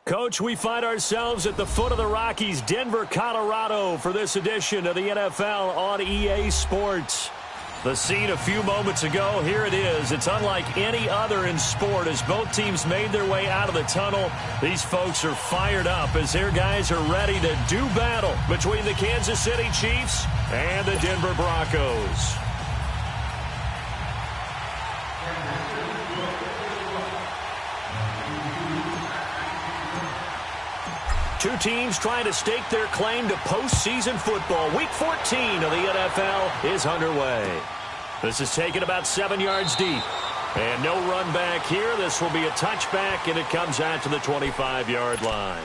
Coach, we find ourselves at the foot of the Rockies, Denver, Colorado, for this edition of the NFL on EA Sports. The scene a few moments ago, here it is. It's unlike any other in sport as both teams made their way out of the tunnel. These folks are fired up as their guys are ready to do battle between the Kansas City Chiefs and the Denver Broncos. Two teams trying to stake their claim to postseason football. Week 14 of the NFL is underway. This is taken about 7 yards deep. And no run back here. This will be a touchback, and it comes out to the 25-yard line.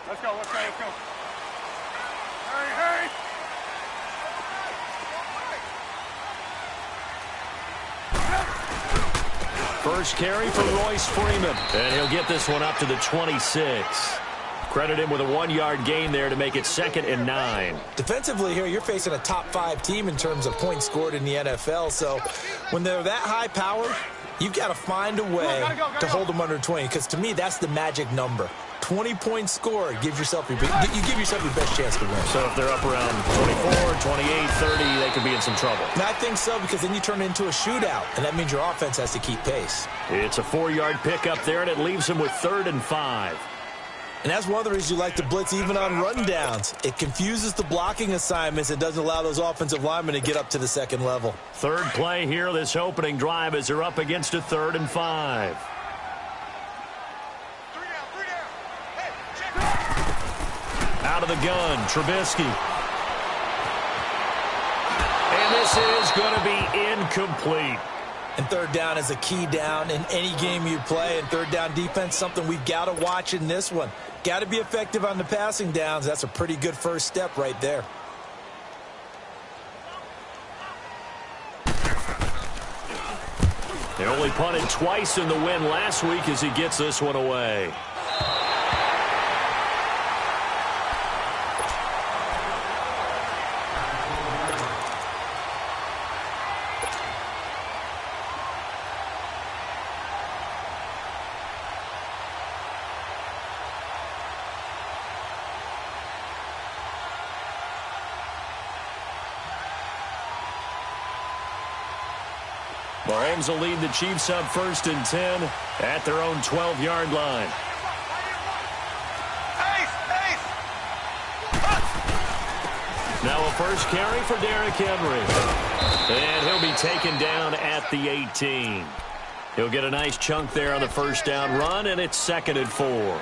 Let's go, let's go, let's go. Hurry, hurry. First carry for Royce Freeman. And he'll get this one up to the 26. Credit him with a 1-yard gain there to make it 2nd and 9. Defensively here, you're facing a top-5 team in terms of points scored in the NFL. So when they're that high-powered, you've got to find a way to hold them under 20. Because to me, that's the magic number. 20 points scored, you give yourself your best chance to win. So if they're up around 24, 28, 30, they could be in some trouble. And I think so, because then you turn it into a shootout, and that means your offense has to keep pace. It's a 4-yard pickup there, and it leaves them with 3rd and 5. And that's one of the reasons you like to blitz even on rundowns. It confuses the blocking assignments and doesn't allow those offensive linemen to get up to the second level. Third play here, this opening drive, as they're up against a 3rd and 5. Out of the gun, Trubisky. And this is going to be incomplete. And third down is a key down in any game you play. And third down defense, something we've got to watch in this one. Got to be effective on the passing downs. That's a pretty good first step right there. They only punted twice in the win last week as he gets this one away. Mahomes will lead the Chiefs up 1st and 10 at their own 12-yard line. Now a first carry for Derrick Henry. And he'll be taken down at the 18. He'll get a nice chunk there on the first down run, and it's 2nd and 4. All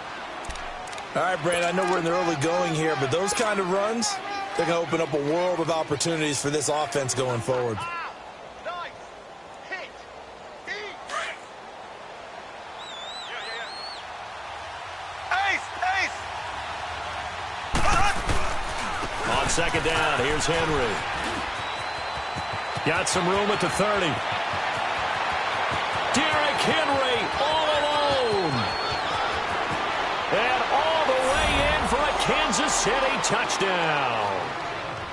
right, Brandon, I know we're in the early going here, but those kind of runs, they're going to open up a world of opportunities for this offense going forward. On 2nd down, here's Henry. Got some room at the 30. Derrick Henry all alone. And all the way in for a Kansas City touchdown.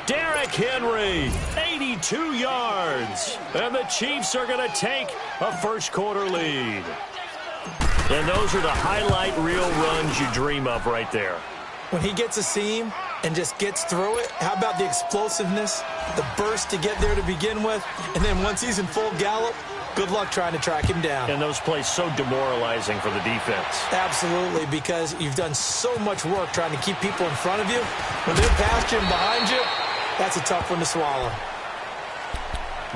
Derrick Henry, 82 yards. And the Chiefs are going to take a first-quarter lead. And those are the highlight reel runs you dream of right there. When he gets a seam and just gets through it, how about the explosiveness, the burst to get there to begin with, and then once he's in full gallop, good luck trying to track him down. And those plays so demoralizing for the defense. Absolutely, because you've done so much work trying to keep people in front of you. When they're past you and behind you, that's a tough one to swallow.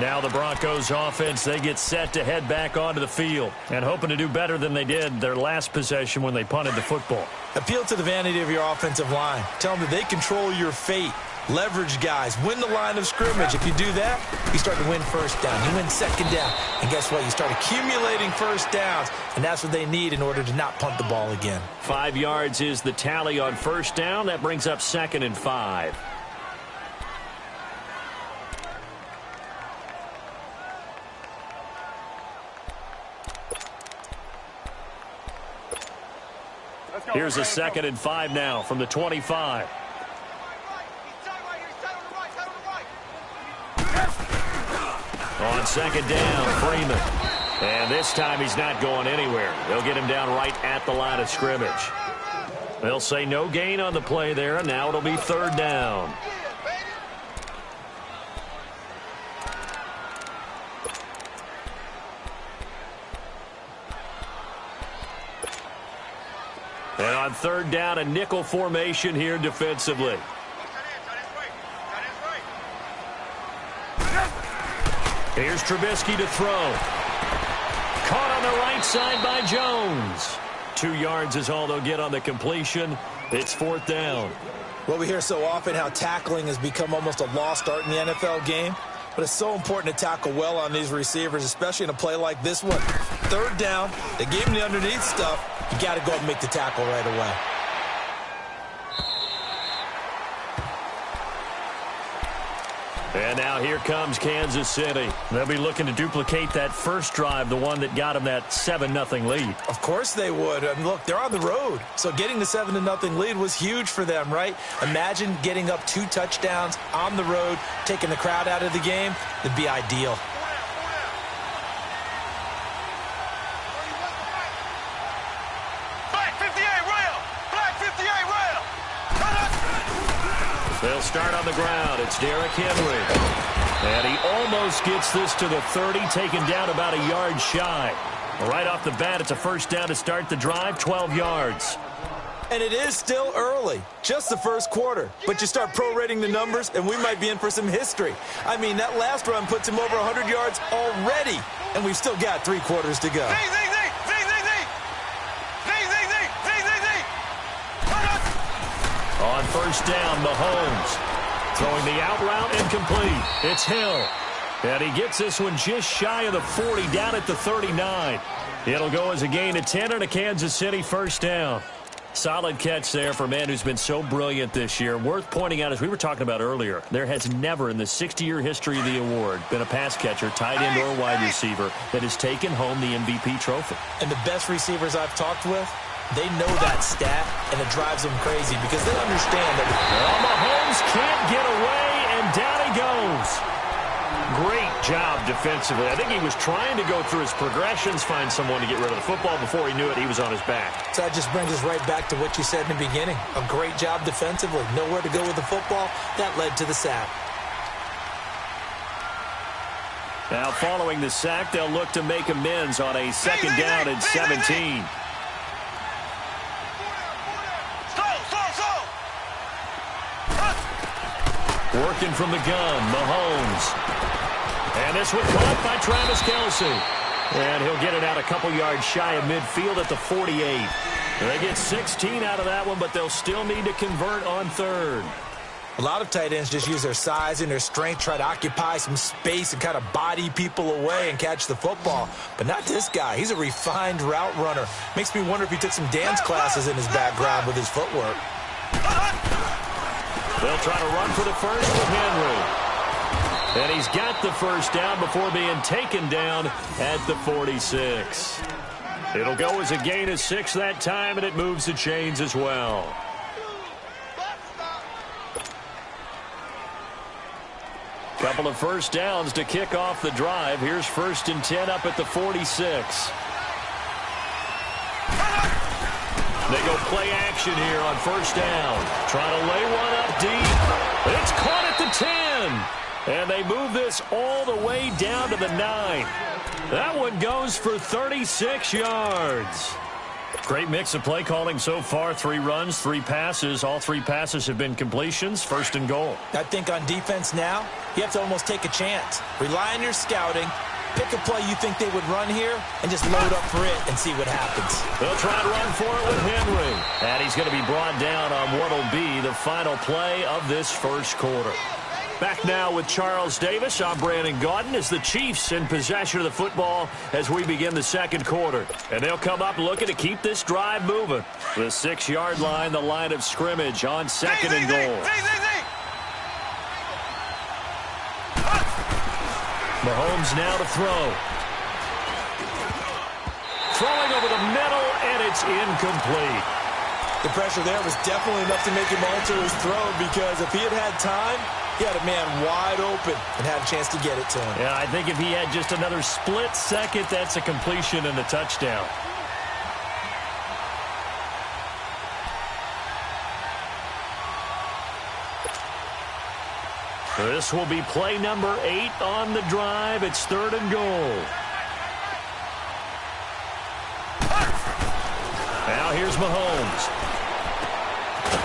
Now the Broncos offense, they get set to head back onto the field and hoping to do better than they did their last possession when they punted the football. Appeal to the vanity of your offensive line. Tell them that they control your fate. Leverage guys. Win the line of scrimmage. If you do that, you start to win first down. You win second down. And guess what? You start accumulating first downs, and that's what they need in order to not punt the ball again. 5 yards is the tally on first down. That brings up 2nd and 5. Here's a 2nd and 5 now from the 25. On second down, Freeman. And this time he's not going anywhere. They'll get him down right at the line of scrimmage. They'll say no gain on the play there, and now it'll be third down. And on third down, a nickel formation here defensively. Here's Trubisky to throw. Caught on the right side by Jones. 2 yards is all they'll get on the completion. It's fourth down. Well, we hear so often how tackling has become almost a lost art in the NFL game. But it's so important to tackle well on these receivers, especially in a play like this one. Third down, they gave him the underneath stuff. You got to go and make the tackle right away. And now here comes Kansas City. They'll be looking to duplicate that first drive, the one that got them that 7-0 lead. Of course they would. I mean, look, they're on the road. So getting the 7-0 lead was huge for them, right? Imagine getting up 2 touchdowns on the road, taking the crowd out of the game. It'd be ideal. They'll start on the ground. It's Derrick Henry. And he almost gets this to the 30, taken down about a yard shy. Right off the bat, it's a first down to start the drive, 12 yards. And it is still early, just the first quarter. But you start prorating the numbers, and we might be in for some history. I mean, that last run puts him over 100 yards already, and we've still got 3 quarters to go. On first down, Mahomes throwing the out route incomplete. It's Hill. And he gets this one just shy of the 40, down at the 39. It'll go as a gain of 10 and a Kansas City first down. Solid catch there for a man who's been so brilliant this year. Worth pointing out, as we were talking about earlier, there has never in the 60-year history of the award been a pass catcher, tight end, or wide receiver that has taken home the MVP trophy. And the best receivers I've talked with, they know that stat, and it drives them crazy because they understand that. Well, Mahomes can't get away, and down he goes. Great job defensively. I think he was trying to go through his progressions, find someone to get rid of the football. Before he knew it, he was on his back. So that just brings us right back to what you said in the beginning. A great job defensively. Nowhere to go with the football. That led to the sack. Now, following the sack, they'll look to make amends on a second down and 17. Working from the gun, Mahomes. And this one caught by Travis Kelce. And he'll get it out a couple yards shy of midfield at the 48. They get 16 out of that one, but they'll still need to convert on third. A lot of tight ends just use their size and their strength, try to occupy some space and kind of body people away and catch the football. But not this guy. He's a refined route runner. Makes me wonder if he took some dance classes in his background with his footwork. They'll try to run for the first with Henry. And he's got the first down before being taken down at the 46. It'll go as a gain of 6 that time, and it moves the chains as well. Couple of first downs to kick off the drive. Here's 1st and 10 up at the 46. They go play action here on first down. Trying to lay one up deep. It's caught at the 10. And they move this all the way down to the 9. That one goes for 36 yards. Great mix of play calling so far. 3 runs, 3 passes. All 3 passes have been completions. 1st and goal. I think on defense now, you have to almost take a chance. Rely on your scouting. Pick a play you think they would run here and just load up for it and see what happens. They'll try to run for it with Henry. And he's going to be brought down on what will be the final play of this first quarter. Back now with Charles Davis. I'm Brandon Gaudin as the Chiefs in possession of the football as we begin the second quarter. And they'll come up looking to keep this drive moving. The 6-yard line, the line of scrimmage on 2nd and goal. Mahomes now to throw. Throwing over the middle, and it's incomplete. The pressure there was definitely enough to make him alter his throw because if he had had time, He had a man wide open and had a chance to get it to him. Yeah, I think if he had just another split second, that's a completion and a touchdown. This will be play number 8 on the drive. It's 3rd and goal. Now here's Mahomes.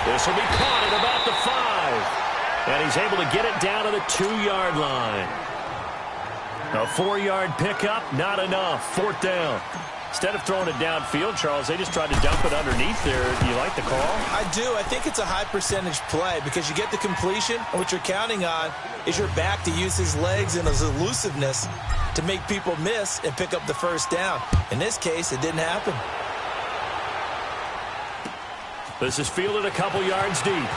This will be caught at about the 5. And he's able to get it down to the 2-yard line. A 4-yard pickup, not enough. 4th down. Instead of throwing it downfield, Charles, they just tried to dump it underneath there. Do you like the call? I do. I think it's a high-percentage play because you get the completion, and what you're counting on is your back to use his legs and his elusiveness to make people miss and pick up the 1st down. In this case, it didn't happen. This is fielded a couple yards deep.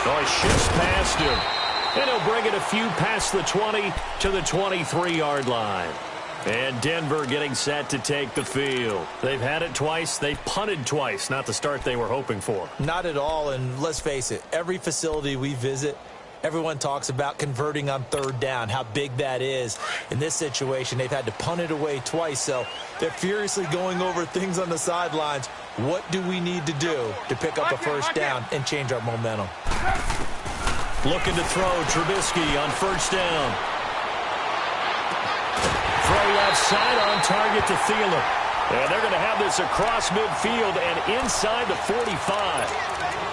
Oh, he shifts past him. And he'll bring it a few past the 20 to the 23-yard line. And Denver getting set to take the field. They've had it twice. They've punted twice. Not the start they were hoping for. Not at all, and let's face it, every facility we visit, everyone talks about converting on 3rd down, how big that is. In this situation, they've had to punt it away twice, so they're furiously going over things on the sidelines. What do we need to do to pick up a 1st down and change our momentum? Looking to throw Trubisky on 1st down. Throw left side on target to Thielen. And they're going to have this across midfield and inside the 45.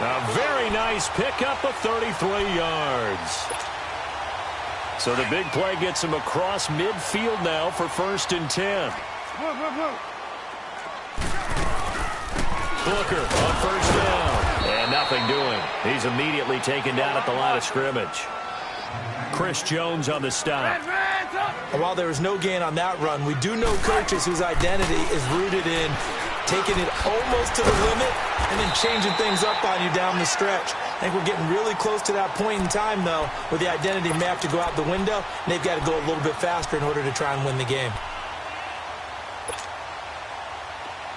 A very nice pickup of 33 yards. So the big play gets him across midfield now for 1st and 10. Booker on 1st down. And nothing doing. He's immediately taken down at the line of scrimmage. Chris Jones on the stop. And while there was no gain on that run, we do know coaches whose identity is rooted in taking it almost to the limit and then changing things up on you down the stretch. I think we're getting really close to that point in time, though, where the identity may have to go out the window, and they've got to go a little bit faster in order to try and win the game.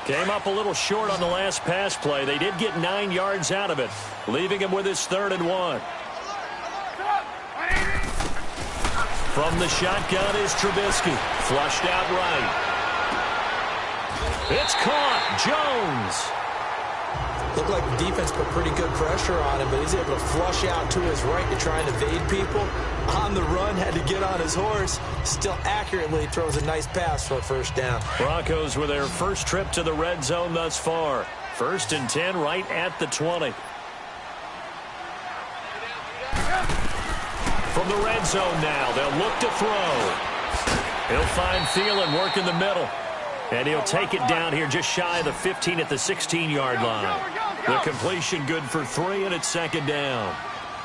Came up a little short on the last pass play. They did get 9 yards out of it, leaving him with his 3rd and 1. From the shotgun is Trubisky. Flushed out right. It's caught. Jones. Looked like the defense put pretty good pressure on him, but he's able to flush out to his right to try and evade people. On the run, had to get on his horse. Still accurately throws a nice pass for a 1st down. Broncos with their first trip to the red zone thus far. 1st and 10 right at the 20. From the red zone now, they'll look to throw. He'll find Thielen working the middle. And he'll take it down here just shy of the 15 at the 16-yard line. The completion good for 3, and it's 2nd down.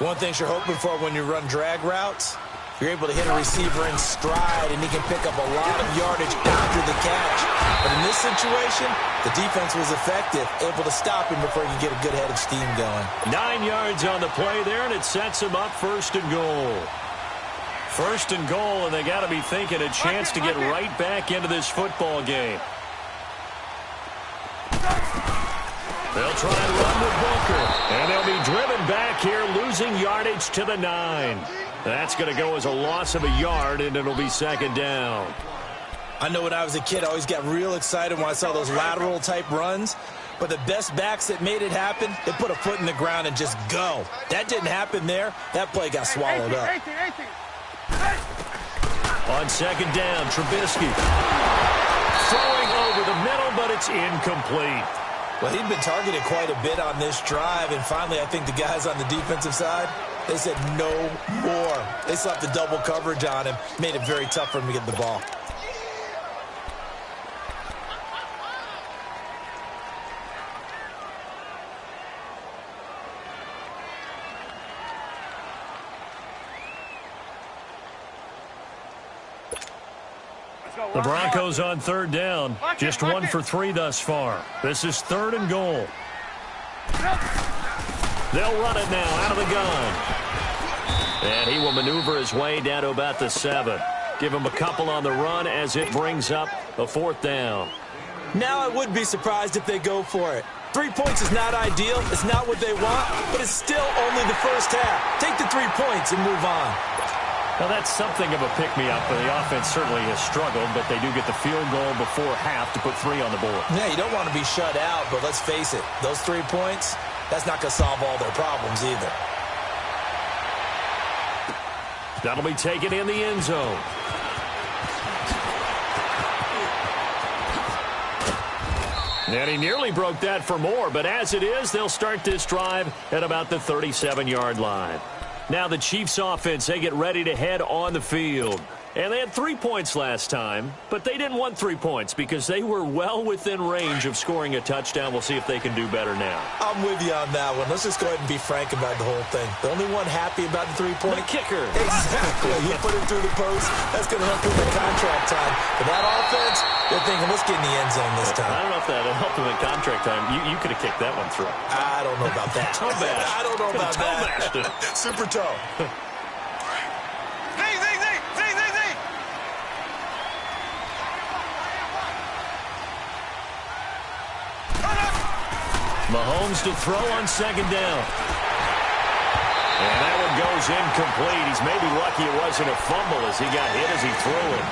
One thing you're hoping for when you run drag routes, you're able to hit a receiver in stride, and he can pick up a lot of yardage after the catch. But in this situation, the defense was effective, able to stop him before he could get a good head of steam going. 9 yards on the play there, and it sets him up 1st and goal. 1st and goal, and they got to be thinking a chance to get right back into this football game. They'll try and run with Booker, and they'll be driven back here, losing yardage to the 9. That's going to go as a loss of a yard, and it'll be 2nd down. I know when I was a kid, I always got real excited when I saw those lateral-type runs. But the best backs that made it happen, they put a foot in the ground and just go. That didn't happen there. That play got swallowed up. On 2nd down, Trubisky. Throwing over the middle, but it's incomplete. Well, he'd been targeted quite a bit on this drive, and finally I think the guys on the defensive side, they said no more. They slapped the double coverage on him, made it very tough for him to get the ball. The Broncos on 3rd down. Just 1 for 3 thus far. This is 3rd and goal. They'll run it now out of the gun. And he will maneuver his way down to about the 7. Give him a couple on the run as it brings up a 4th down. Now I would be surprised if they go for it. 3 points is not ideal. It's not what they want, but it's still only the first half. Take the 3 points and move on. Well, that's something of a pick-me-up. The offense certainly has struggled, but they do get the field goal before half to put 3 on the board. Yeah, you don't want to be shut out, but let's face it, those 3 points, that's not going to solve all their problems either. That'll be taken in the end zone. And he nearly broke that for more, but as it is, they'll start this drive at about the 37-yard line. Now the Chiefs offense, they get ready to head on the field. And they had 3 points last time, but they didn't want 3 points because they were well within range of scoring a touchdown. We'll see if they can do better now. I'm with you on that one. Let's just go ahead and be frank about the whole thing. The only one happy about the 3-point? The kicker. Exactly. You put it through the post. That's going to run through the contract time. But that offense, they're thinking, let's get in the end zone this time. I don't know if that helped them in contract time. You could have kicked that one through. I don't know about that. Toe bash. I don't know about that. Toe Super toe. Mahomes to throw on second down. And that one goes incomplete. He's maybe lucky it wasn't a fumble as he got hit as he threw it.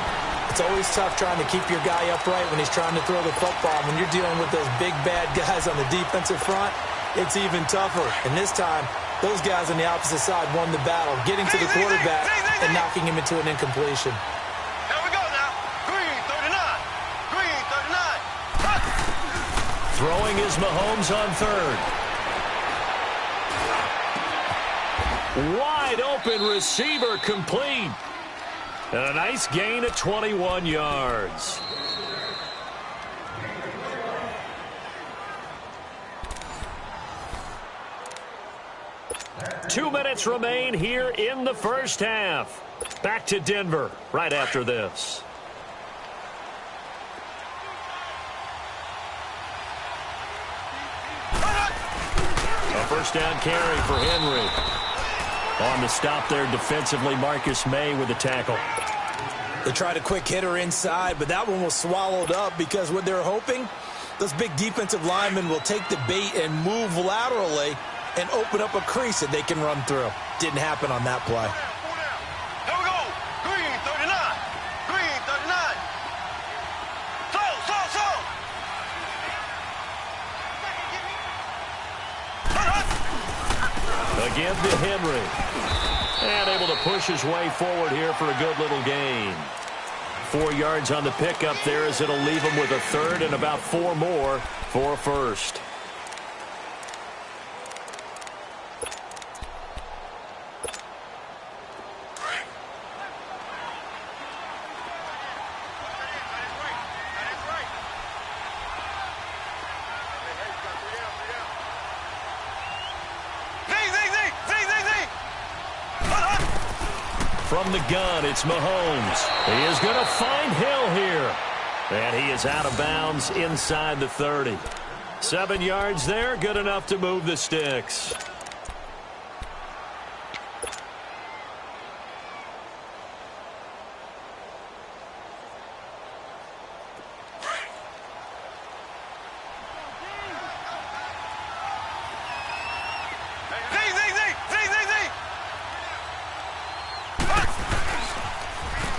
It's always tough trying to keep your guy upright when he's trying to throw the football. When you're dealing with those big, bad guys on the defensive front, it's even tougher. And this time, those guys on the opposite side won the battle, getting to the quarterback and knocking him into an incompletion. Here we go now. Green, 39. Green, 39. Throwing is Mahomes on third. Wide open receiver complete. And a nice gain at 21 yards. Two minutes remain here in the first half. Back to Denver right after this. A first down carry for Henry. On the stop there defensively, Marcus May with the tackle. They tried a quick hitter inside, but that one was swallowed up because what they're hoping, those big defensive linemen will take the bait and move laterally and open up a crease that they can run through. Didn't happen on that play. Here we go. Green, 39. Green, 39. Again to Henry. And able to push his way forward here for a good little gain. 4 yards on the pickup there as it'll leave him with a third and about 4 more for a first. From the gun, it's Mahomes. He is going to find Hill here. And he is out of bounds inside the 30. 7 yards there, good enough to move the sticks.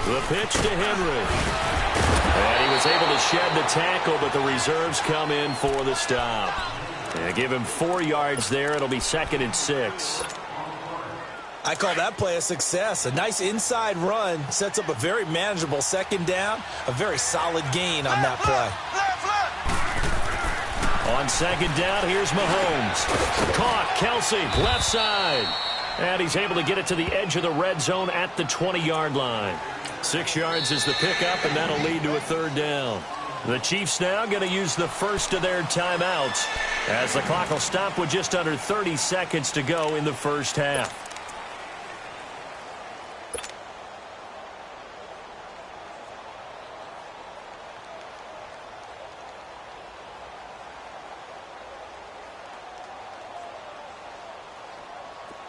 The pitch to Henry. And he was able to shed the tackle, but the reserves come in for the stop. And give him 4 yards there. It'll be 2nd and 6. I call that play a success. A nice inside run sets up a very manageable second down. A very solid gain on that play. On second down, here's Mahomes. Caught, Kelsey, left side. And he's able to get it to the edge of the red zone at the 20-yard line. 6 yards is the pickup, and that'll lead to a third down. The Chiefs now going to use the first of their timeouts as the clock will stop with just under 30 seconds to go in the first half.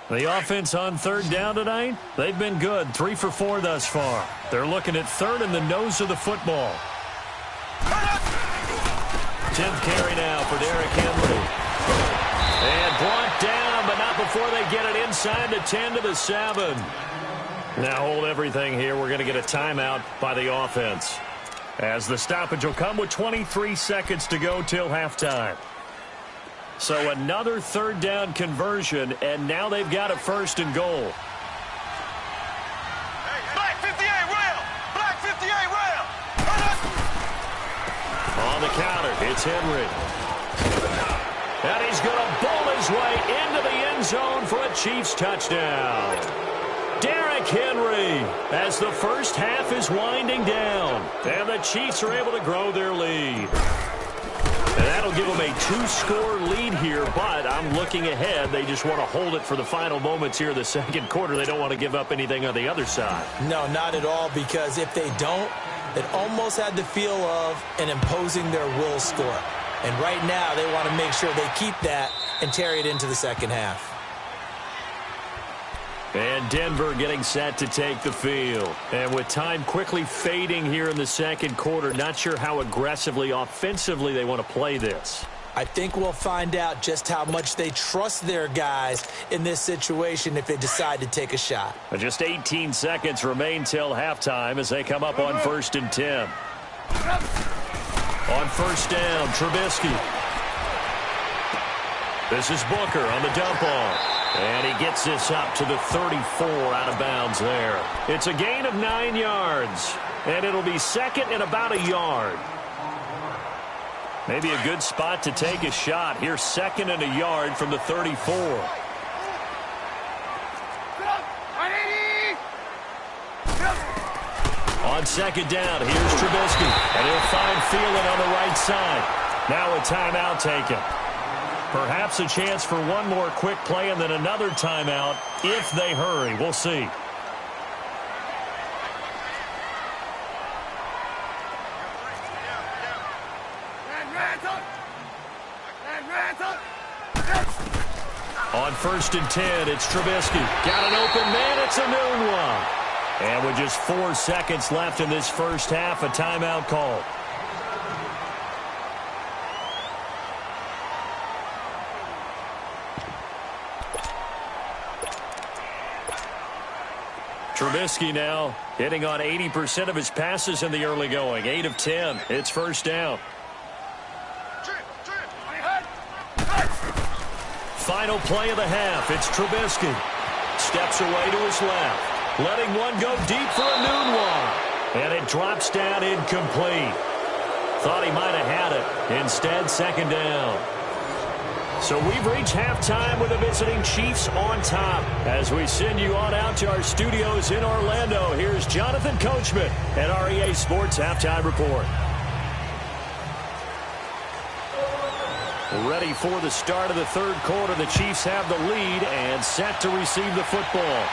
The offense on third down tonight, they've been good. 3 for 4 thus far. They're looking at third in the nose of the football. 10th carry now for Derrick Henry. And brought down, but not before they get it inside the 10 to the 7. Now hold everything here. We're going to get a timeout by the offense, as the stoppage will come with 23 seconds to go till halftime. So another third down conversion, and now they've got a 1st and goal. Black 58 rail! Black 58 rail! On the counter, it's Henry. And he's going to bowl his way into the end zone for a Chiefs touchdown. Derrick Henry, as the first half is winding down, and the Chiefs are able to grow their lead. And that'll give them a 2-score lead here, but I'm looking ahead. They just want to hold it for the final moments here in the second quarter. They don't want to give up anything on the other side. No, not at all, because if they don't, it almost had the feel of an imposing their will score. And right now, they want to make sure they keep that and carry it into the second half. And Denver getting set to take the field. And with time quickly fading here in the second quarter, not sure how aggressively, offensively they want to play this. I think we'll find out just how much they trust their guys in this situation if they decide to take a shot. Just 18 seconds remain till halftime as they come up on 1st and 10. On 1st down, Trubisky. This is Booker on the dump off. And he gets this up to the 34 out of bounds there. It's a gain of 9 yards. And it'll be 2nd and about a yard. Maybe a good spot to take a shot. Here's 2nd and a yard from the 34. On 2nd down, here's Trubisky. And he'll find Thielen on the right side. Now a timeout taken. Perhaps a chance for one more quick play and then another timeout if they hurry. We'll see. On 1st and 10, it's Trubisky. Got an open man. It's a noon one. And with just 4 seconds left in this first half, a timeout call. Trubisky now hitting on 80% of his passes in the early going. 8 of 10. It's 1st down. Final play of the half. It's Trubisky. Steps away to his left. Letting one go deep for a noon one. And it drops down incomplete. Thought he might have had it. Instead, 2nd down. So we've reached halftime with the visiting Chiefs on top. As we send you on out to our studios in Orlando, here's Jonathan Coachman at our EA Sports Halftime Report. Ready for the start of the third quarter. The Chiefs have the lead and set to receive the football.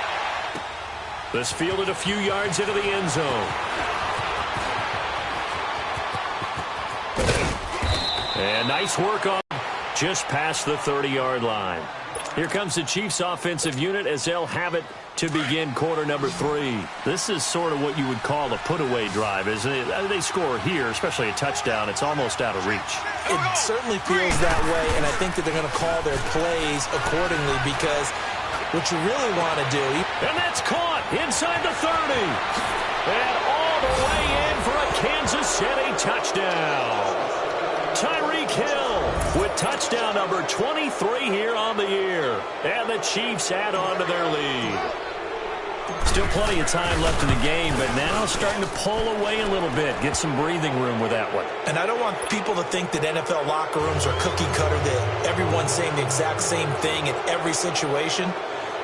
This fielded a few yards into the end zone. And nice work on just past the 30-yard line. Here comes the Chiefs offensive unit as they'll have it to begin quarter number 3. This is sort of what you would call a put-away drive, isn't it? They score here, especially a touchdown. It's almost out of reach. It certainly feels that way, and I think that they're going to call their plays accordingly because what you really want to do... And that's caught inside the 30. And all the way in for a Kansas City touchdown. Tyreek Hill with touchdown number 23 here on the year. And the Chiefs add on to their lead. Still plenty of time left in the game, but now starting to pull away a little bit. Get some breathing room with that one. And I don't want people to think that NFL locker rooms are cookie cutter, that everyone's saying the exact same thing in every situation.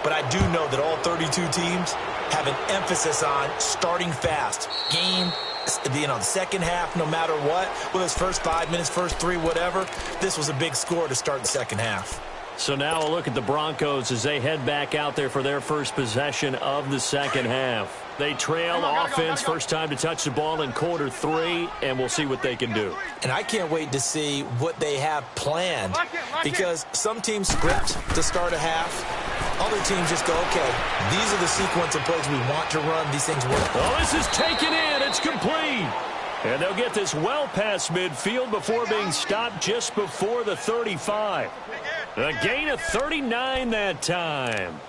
But I do know that all 32 teams have an emphasis on starting fast. Game, the second half, no matter what, whether it's first 5 minutes, first 3, whatever, this was a big score to start the second half. So now a look at the Broncos as they head back out there for their first possession of the second half. They trail offense, first time to touch the ball in quarter 3, and we'll see what they can do. And I can't wait to see what they have planned, because some teams script to start a half. Other teams just go, okay, these are the sequence of plays we want to run. These things work. Oh, this is taken in. It's complete. And they'll get this well past midfield before being stopped just before the 35. A gain of 39 that time.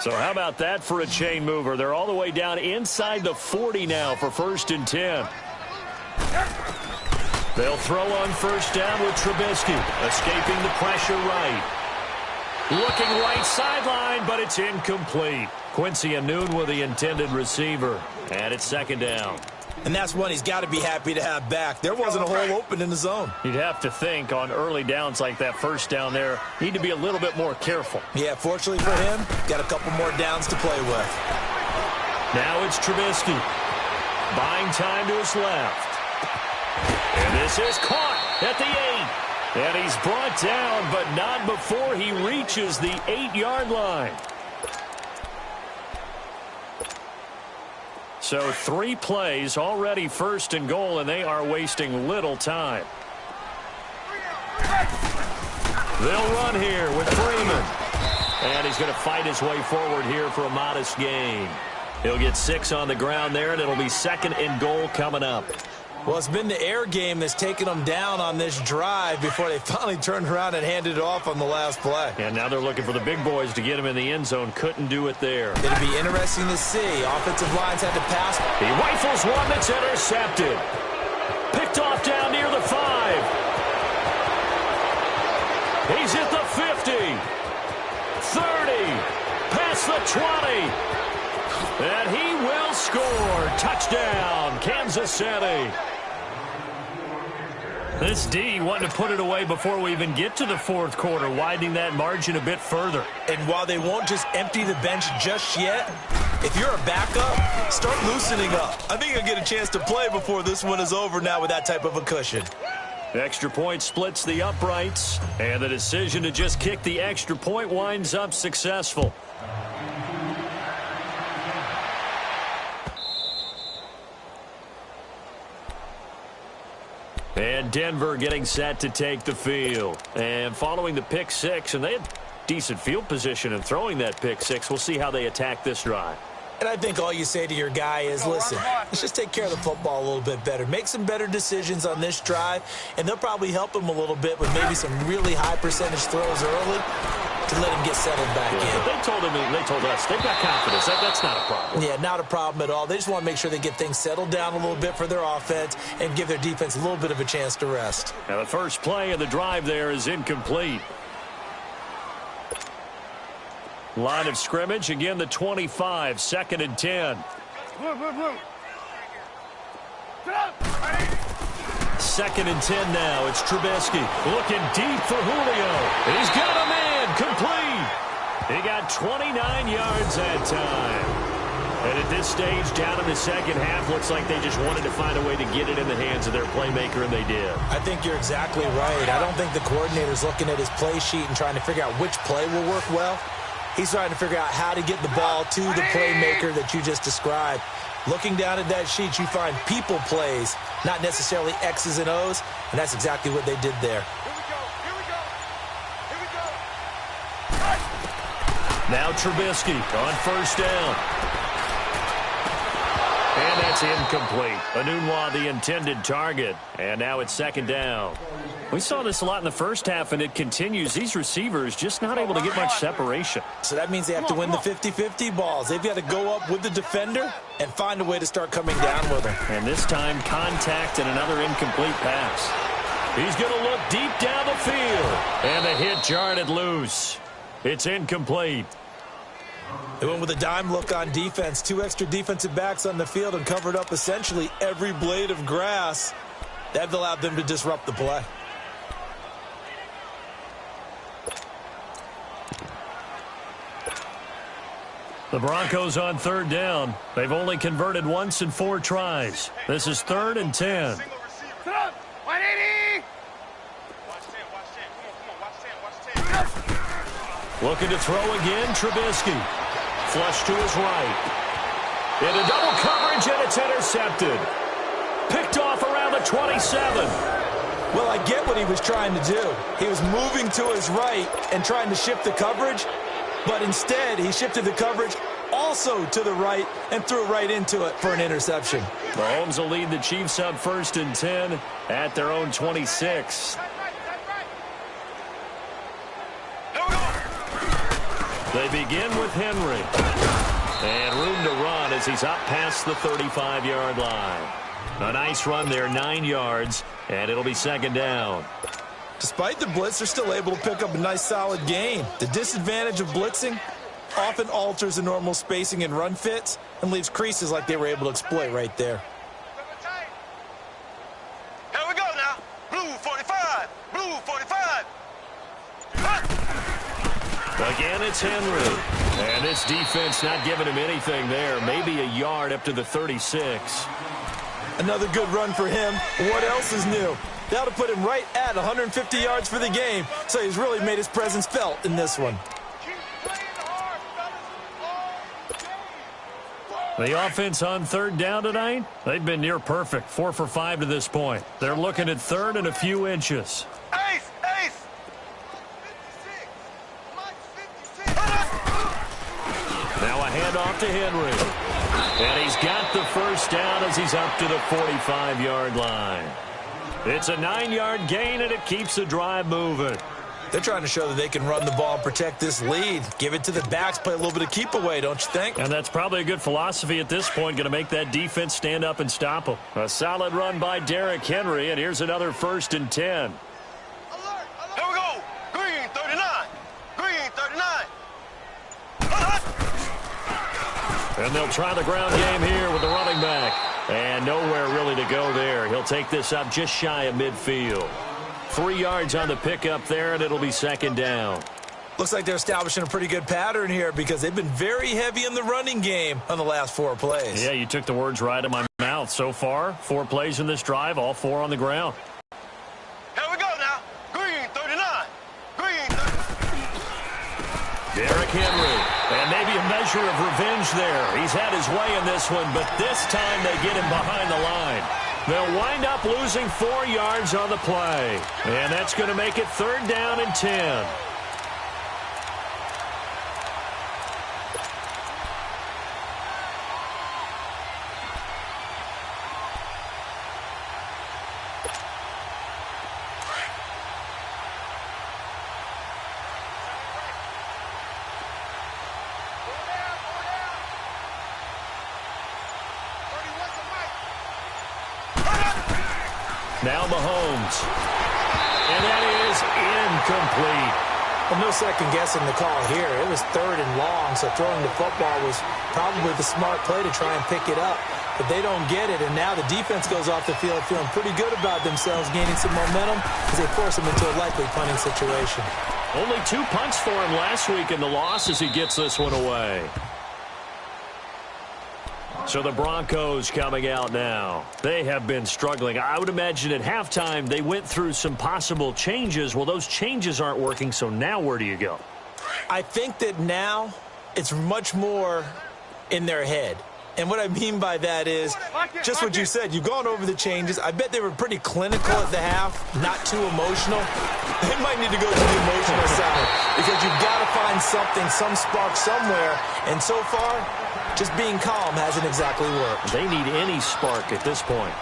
So how about that for a chain mover? They're all the way down inside the 40 now for 1st and 10. They'll throw on 1st down with Trubisky, escaping the pressure right. Looking right sideline, but it's incomplete. Quincy Enunwa with the intended receiver. And it's 2nd down. And that's one he's got to be happy to have back. There wasn't a hole open in the zone. You'd have to think on early downs like that 1st down there, need to be a little bit more careful. Yeah, fortunately for him, got a couple more downs to play with. Now it's Trubisky. Buying time to his left. And this is caught at the 8. And he's brought down, but not before he reaches the 8-yard line. So 3 plays, already 1st and goal, and they are wasting little time. They'll run here with Freeman. And he's going to fight his way forward here for a modest gain. He'll get 6 on the ground there, and it'll be 2nd and goal coming up. Well, it's been the air game that's taken them down on this drive before they finally turned around and handed it off on the last play. And now they're looking for the big boys to get him in the end zone. Couldn't do it there. It'll be interesting to see. Offensive lines had to pass. He rifles one that's intercepted. Picked off down near the 5. He's at the 50. 30. Past the 20. And he will score. Touchdown, Kansas City. This D wanting to put it away before we even get to the 4th quarter, widening that margin a bit further. And while they won't just empty the bench just yet, if you're a backup, start loosening up. I think you'll get a chance to play before this one is over now with that type of a cushion. The extra point splits the uprights, and the decision to just kick the extra point winds up successful. And Denver getting set to take the field. And following the pick 6, and they had decent field position in throwing that pick 6. We'll see how they attack this drive. And I think all you say to your guy is, listen, let's just take care of the football a little bit better. Make some better decisions on this drive, and they'll probably help him a little bit with maybe some really high percentage throws early to let him get settled back in. But they told us they've got confidence. That's not a problem. Yeah, not a problem at all. They just want to make sure they get things settled down a little bit for their offense and give their defense a little bit of a chance to rest. Now the first play of the drive there is incomplete. Line of scrimmage, again the 25, 2nd and 10. Second and 10 now. It's Trubisky looking deep for Julio. He's got a man complete. He got 29 yards that time. And at this stage, down in the second half, looks like they just wanted to find a way to get it in the hands of their playmaker, and they did. I think you're exactly right. I don't think the coordinator's looking at his play sheet and trying to figure out which play will work well. He's trying to figure out how to get the ball to the playmaker that you just described. Looking down at that sheet, you find people plays, not necessarily X's and O's, and that's exactly what they did there. Now Trubisky on 1st down. And that's incomplete. Enunwa, the intended target. And now it's 2nd down. We saw this a lot in the first half, and it continues. These receivers just not able to get much separation. So that means they have to win the 50-50 balls. They've got to go up with the defender and find a way to start coming down with him. And this time, contact and another incomplete pass. He's going to look deep down the field. And the hit jarred loose. It's incomplete. They went with a dime look on defense. 2 extra defensive backs on the field and covered up essentially every blade of grass. That allowed them to disrupt the play. The Broncos on 3rd down. They've only converted once in 4 tries. This is 3rd and 10. Looking to throw again, Trubisky. Flush to his right. Into double coverage, and it's intercepted. Picked off around the 27. Well, I get what he was trying to do. He was moving to his right and trying to shift the coverage, but instead he shifted the coverage all also to the right and threw right into it for an interception. Mahomes will lead the Chiefs up 1st and 10 at their own 26. They begin with Henry. And room to run as he's up past the 35-yard line. A nice run there, 9 yards, and it'll be 2nd down. Despite the blitz, they're still able to pick up a nice solid gain. The disadvantage of blitzing often alters the normal spacing and run fits and leaves creases like they were able to exploit right there. Here we go now. Blue 45. Blue 45. Again, it's Henry. And this defense not giving him anything there. Maybe a yard up to the 36. Another good run for him. What else is new? That'll put him right at 150 yards for the game. So he's really made his presence felt in this one. The offense on 3rd down tonight, they've been near perfect. 4 for 5 to this point. They're looking at 3rd and a few inches. Ace! Ace! Now a handoff to Henry. And he's got the 1st down as he's up to the 45-yard line. It's a 9-yard gain, and it keeps the drive moving. They're trying to show that they can run the ball and protect this lead. Give it to the backs, play a little bit of keep away, don't you think? And that's probably a good philosophy at this point, going to make that defense stand up and stop them. A solid run by Derrick Henry, and here's another 1st and 10. Here we go. Green 39. Green 39. And they'll try the ground game here with the running back. And nowhere really to go there. He'll take this up just shy of midfield. 3 yards on the pickup there, and it'll be 2nd down. Looks like they're establishing a pretty good pattern here because they've been very heavy in the running game on the last 4 plays. Yeah, you took the words right out of my mouth. So far, 4 plays in this drive, all 4 on the ground. Here we go now. Green 39. Green 39. Derrick Henry, and maybe a measure of revenge there. He's had his way in this one, but this time they get him behind the line. They'll wind up losing 4 yards on the play, and that's going to make it 3rd down and 10. Now Mahomes. And that is incomplete. Well, no second guessing the call here. It was 3rd and long, so throwing the football was probably the smart play to try and pick it up. But they don't get it, and now the defense goes off the field feeling pretty good about themselves, gaining some momentum as they force them into a likely punting situation. Only 2 punts for him last week in the loss as he gets this one away. So the Broncos coming out now. They have been struggling. I would imagine at halftime they went through some possible changes. Well, those changes aren't working, so now where do you go? I think that now it's much more in their head. And what I mean by that is just what you said. You've gone over the changes. I bet they were pretty clinical at the half, not too emotional. They might need to go to the emotional side because you've got to find something, some spark somewhere. And so far, just being calm hasn't exactly worked. They need any spark at this point.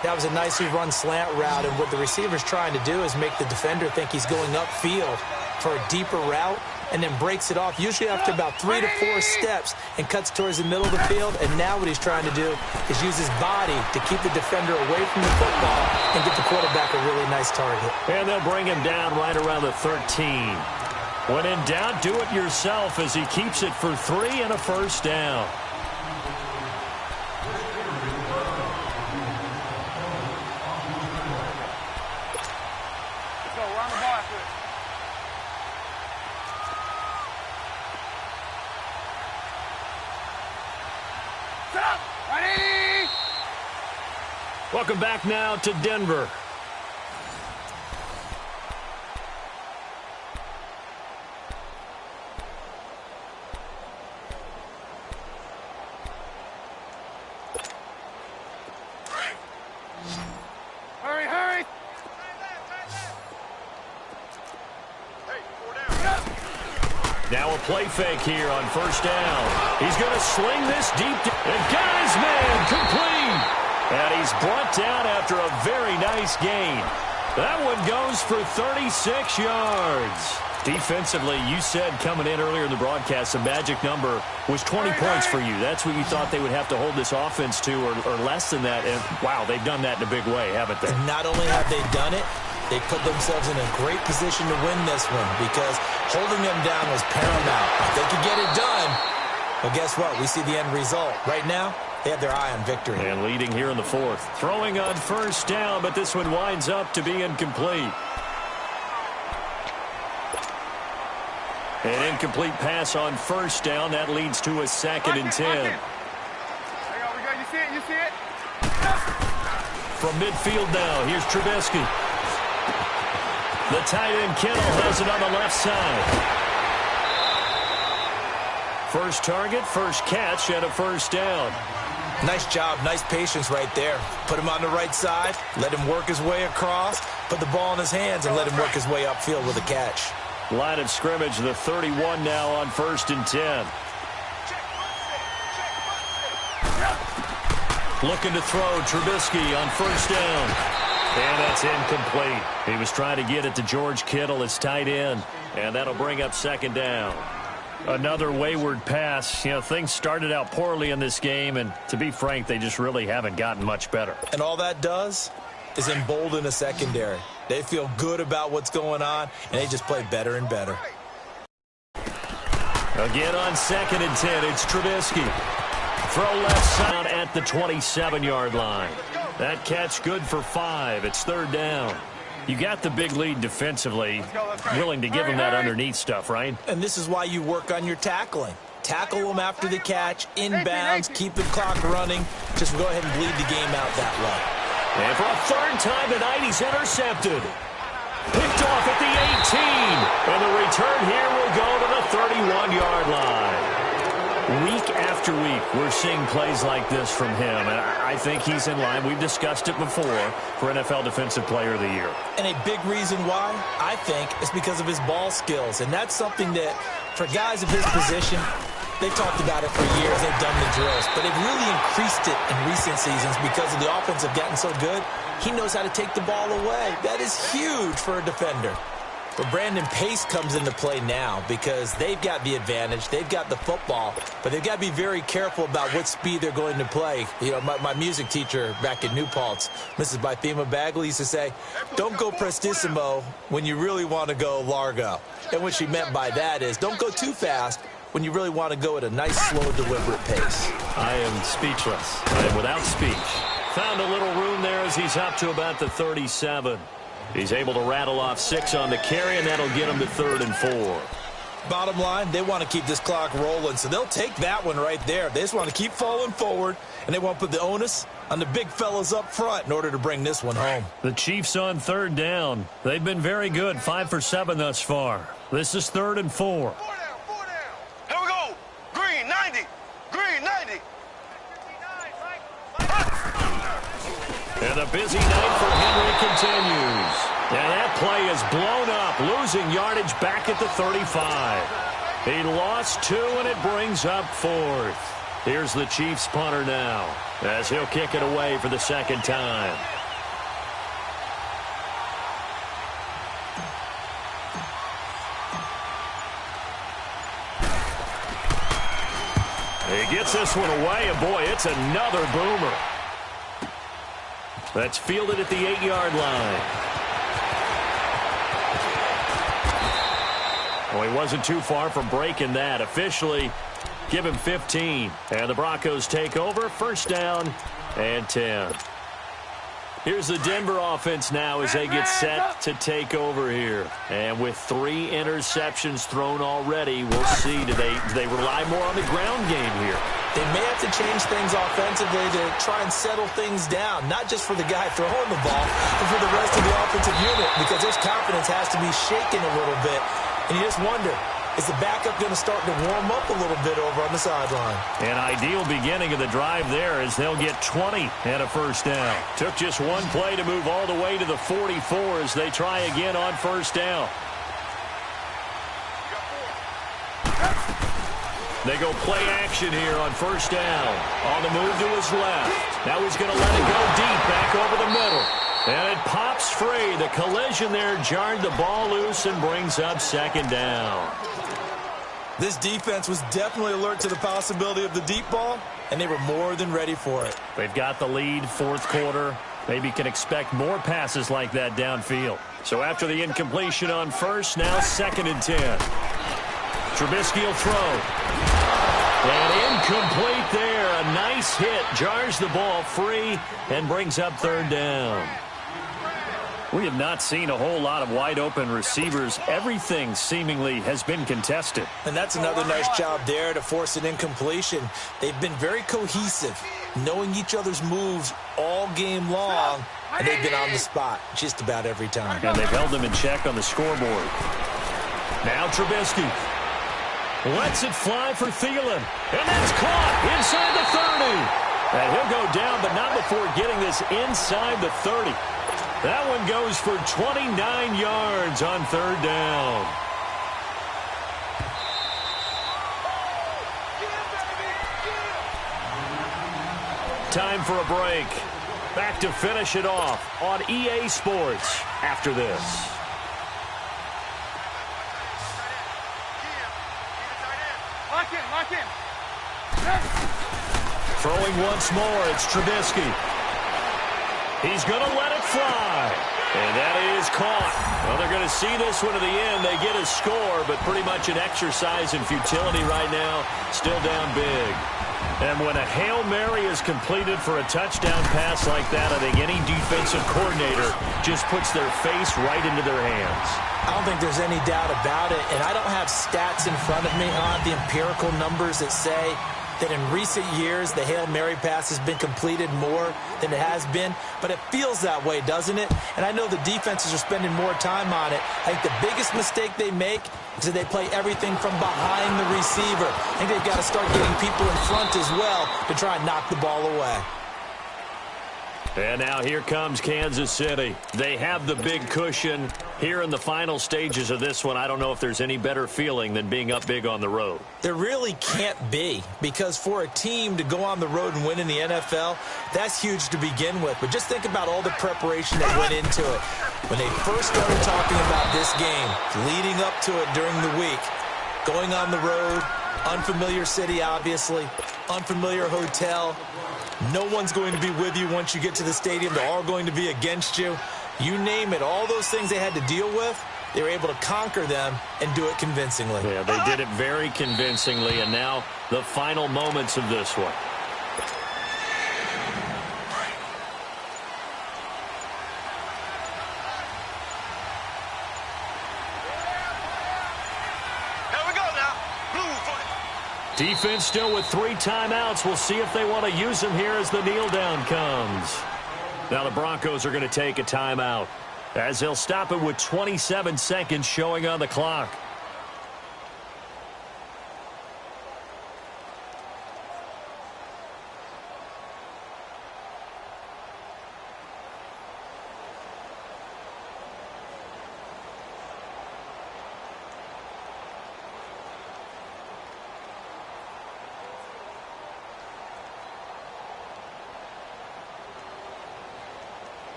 That was a nicely run slant route, and what the receiver's trying to do is make the defender think he's going upfield for a deeper route and then breaks it off, usually after about 3 to 4 steps, and cuts towards the middle of the field. And now what he's trying to do is use his body to keep the defender away from the football and get the quarterback a really nice target. And they'll bring him down right around the 13. When in doubt, do it yourself as he keeps it for 3 and a 1st down. Let's go. Run the ball after it. Set up. Ready. Welcome back now to Denver. play fake here on first down. He's going to sling this deep. And got his man complete. And he's brought down after a very nice gain. That one goes for 36 yards. Defensively, you said coming in earlier in the broadcast, the magic number was 20 points for you. That's what you thought they would have to hold this offense to, or less than that. And, wow, they've done that in a big way, haven't they? And not only have they done it, they put themselves in a great position to win this one because holding them down was paramount. If they could get it done, well, guess what? We see the end result. Right now, they have their eye on victory. And leading here in the fourth. Throwing on first down, but this one winds up to be incomplete. An incomplete pass on first down. That leads to a 2nd and 10. You see it? You see it? From midfield now, here's Trubisky. The tight end Kittle has it on the left side. First target, first catch, and a first down. Nice job, nice patience right there. Put him on the right side, let him work his way across, put the ball in his hands, and let him work his way upfield with a catch. Line of scrimmage, the 31 now on 1st and 10. Looking to throw, Trubisky on first down. And that's incomplete. He was trying to get it to George Kittle, his tight end. And that'll bring up 2nd down. Another wayward pass. You know, things started out poorly in this game, and to be frank, they just really haven't gotten much better. And all that does is embolden the secondary. They feel good about what's going on, and they just play better and better. Again on 2nd and 10, it's Trubisky. Throw left side at the 27-yard line. That catch good for 5. It's 3rd down. You got the big lead defensively, willing to give them that underneath stuff, right? And this is why you work on your tackling. Tackle them after the catch, inbounds, keep the clock running. Just go ahead and bleed the game out that way. And for a 3rd time tonight, he's intercepted. Picked off at the 18. And the return here will go to the 31-yard line. Week after week, we're seeing plays like this from him, and I think he's in line. We've discussed it before for NFL Defensive Player of the Year. And a big reason why, I think, is because of his ball skills. And that's something that, for guys of his position, they've talked about it for years. They've done the drills. But they've really increased it in recent seasons because of the offense have gotten so good. He knows how to take the ball away. That is huge for a defender. But Brandon Pace comes into play now because they've got the advantage. They've got the football, but they've got to be very careful about what speed they're going to play. You know, my music teacher back at New Paltz, Mrs. Bythema Bagley, used to say, don't go prestissimo when you really want to go largo. And what she meant by that is don't go too fast when you really want to go at a nice, slow, deliberate pace. I am speechless. I am without speech. Found a little room there as he's up to about the 37. He's able to rattle off 6 on the carry, and that'll get him to 3rd and 4. Bottom line, they want to keep this clock rolling, so they'll take that one right there. They just want to keep falling forward, and they want to put the onus on the big fellas up front in order to bring this one home. The Chiefs on 3rd down. They've been very good, 5 for 7 thus far. This is 3rd and 4. 4 down, 4 down. Here we go. Green, 90. Green, 90. And a busy night for Henry continues. And that play is blown up, losing yardage back at the 35. He lost 2, and it brings up 4th. Here's the Chiefs punter now, as he'll kick it away for the 2nd time. He gets this one away, and boy, it's another boomer. That's fielded at the 8-yard line. Well, he wasn't too far from breaking that. Officially, give him 15. And the Broncos take over. 1st down and 10. Here's the Denver offense now as they get set to take over here. And with 3 interceptions thrown already, we'll see. Do they rely more on the ground game here? They may have to change things offensively to try and settle things down, not just for the guy throwing the ball, but for the rest of the offensive unit, because his confidence has to be shaken a little bit. And you just wonder, is the backup going to start to warm up a little bit over on the sideline? An ideal beginning of the drive there as they'll get 20 and a 1st down. Took just one play to move all the way to the 44 as they try again on 1st down. They go play action here on first down. On the move to his left. Now he's going to let it go deep back over the middle. And it pops free. The collision there jarred the ball loose and brings up second down. This defense was definitely alert to the possibility of the deep ball, and they were more than ready for it. They've got the lead, fourth quarter. Maybe can expect more passes like that downfield. So after the incompletion on first, now 2nd and 10. Trubisky will throw. And incomplete there. A nice hit. Jars the ball free and brings up 3rd down. We have not seen a whole lot of wide-open receivers. Everything seemingly has been contested. And that's another nice job there to force an incompletion. They've been very cohesive, knowing each other's moves all game long, and they've been on the spot just about every time. And they've held them in check on the scoreboard. Now Trubisky lets it fly for Thielen. And that's caught inside the 30. And he'll go down, but not before getting this inside the 30. That one goes for 29 yards on 3rd down. Time for a break. Back to finish it off on EA Sports after this. Lock in. Throwing once more, it's Trubisky. He's going to let it fly. And that is caught. Well, they're going to see this one to the end. They get a score, but pretty much an exercise in futility right now. Still down big. And when a Hail Mary is completed for a touchdown pass like that, I think any defensive coordinator just puts their face right into their hands. I don't think there's any doubt about it, and I don't have stats in front of me. I don't have the empirical numbers that say that in recent years the Hail Mary pass has been completed more than it has been, but it feels that way, doesn't it? And I know the defenses are spending more time on it. I think the biggest mistake they make is that they play everything from behind the receiver. I think they've got to start getting people in front as well to try and knock the ball away. And now here comes Kansas City. They have the big cushion. Here in the final stages of this one, I don't know if there's any better feeling than being up big on the road. There really can't be, because for a team to go on the road and win in the NFL, that's huge to begin with. But just think about all the preparation that went into it. When they first started talking about this game, leading up to it during the week, going on the road, unfamiliar city, obviously, unfamiliar hotel. No one's going to be with you once you get to the stadium. They're all going to be against you. You name it, all those things they had to deal with, they were able to conquer them and do it convincingly. Yeah, they did it very convincingly, and now the final moments of this one. Defense still with 3 timeouts. We'll see if they want to use them here as the kneel down comes. Now the Broncos are going to take a timeout as they'll stop it with 27 seconds showing on the clock.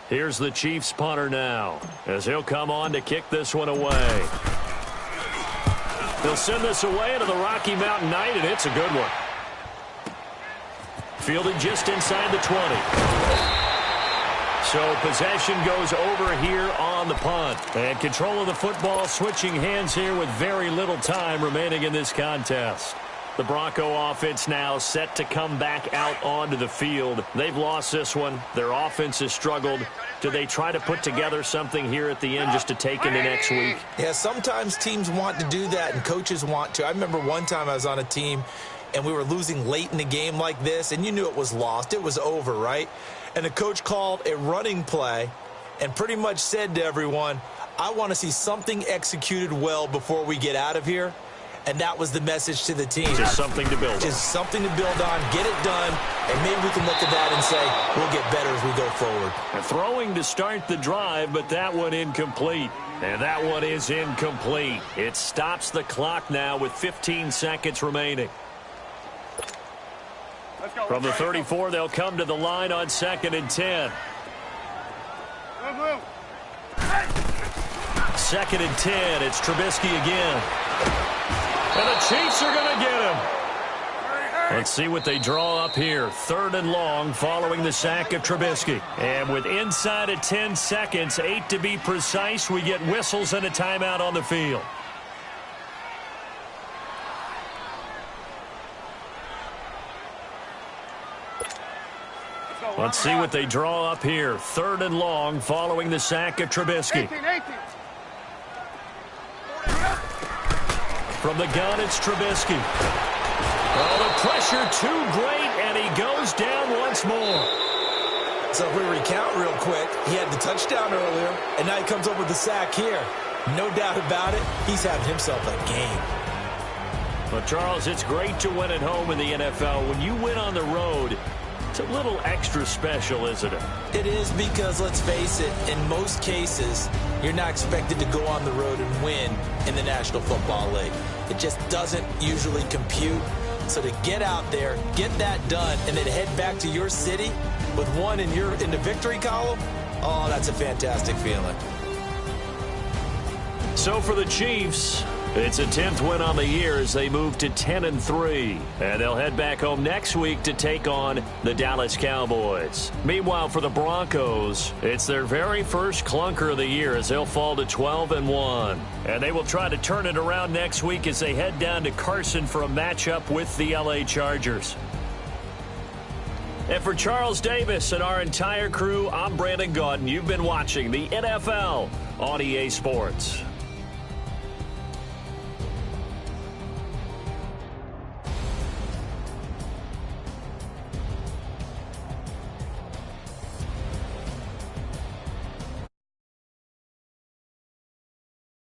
Here's the Chiefs punter now, as he'll come on to kick this one away. They'll send this away into the Rocky Mountain Night, and it's a good one. Fielded just inside the 20. So possession goes over here on the punt. And control of the football, switching hands here with very little time remaining in this contest. The Bronco offense now set to come back out onto the field. They've lost this one. Their offense has struggled. Do they try to put together something here at the end just to take into next week? Yeah, sometimes teams want to do that and coaches want to. I remember one time I was on a team and we were losing late in the game like this, and you knew it was lost. It was over, right? And the coach called a running play and pretty much said to everyone, I want to see something executed well before we get out of here. and that was the message to the team. Just something to build on. Just something to build on, get it done, and maybe we can look at that and say we'll get better as we go forward. Throwing to start the drive, but that one incomplete. And that one is incomplete. It stops the clock now with 15 seconds remaining. From the 34, they'll come to the line on 2nd and 10. 2nd and 10. It's Trubisky again. And the Chiefs are going to get him. Let's see what they draw up here. 3rd and long following the sack of Trubisky. And with inside of 10 seconds, 8 to be precise, we get whistles and a timeout on the field. Let's see what they draw up here. 3rd and long following the sack of Trubisky. 18. From the gun, it's Trubisky. Oh, the pressure too great, and he goes down once more. So if we recount real quick, he had the touchdown earlier, and now he comes up with the sack here. No doubt about it, he's having himself a game. Well, Charles, it's great to win at home in the NFL. When you win on the road, it's a little extra special, isn't it? It is because, let's face it, in most cases, you're not expected to go on the road and win in the National Football League. It just doesn't usually compute. So to get out there, get that done, and then head back to your city with one in the victory column, oh, that's a fantastic feeling. So for the Chiefs, it's a 10th win on the year as they move to 10-3. And they'll head back home next week to take on the Dallas Cowboys. Meanwhile, for the Broncos, it's their very first clunker of the year as they'll fall to 12-1. And they will try to turn it around next week as they head down to Carson for a matchup with the LA Chargers. And for Charles Davis and our entire crew, I'm Brandon Gaudin. You've been watching the NFL on EA Sports.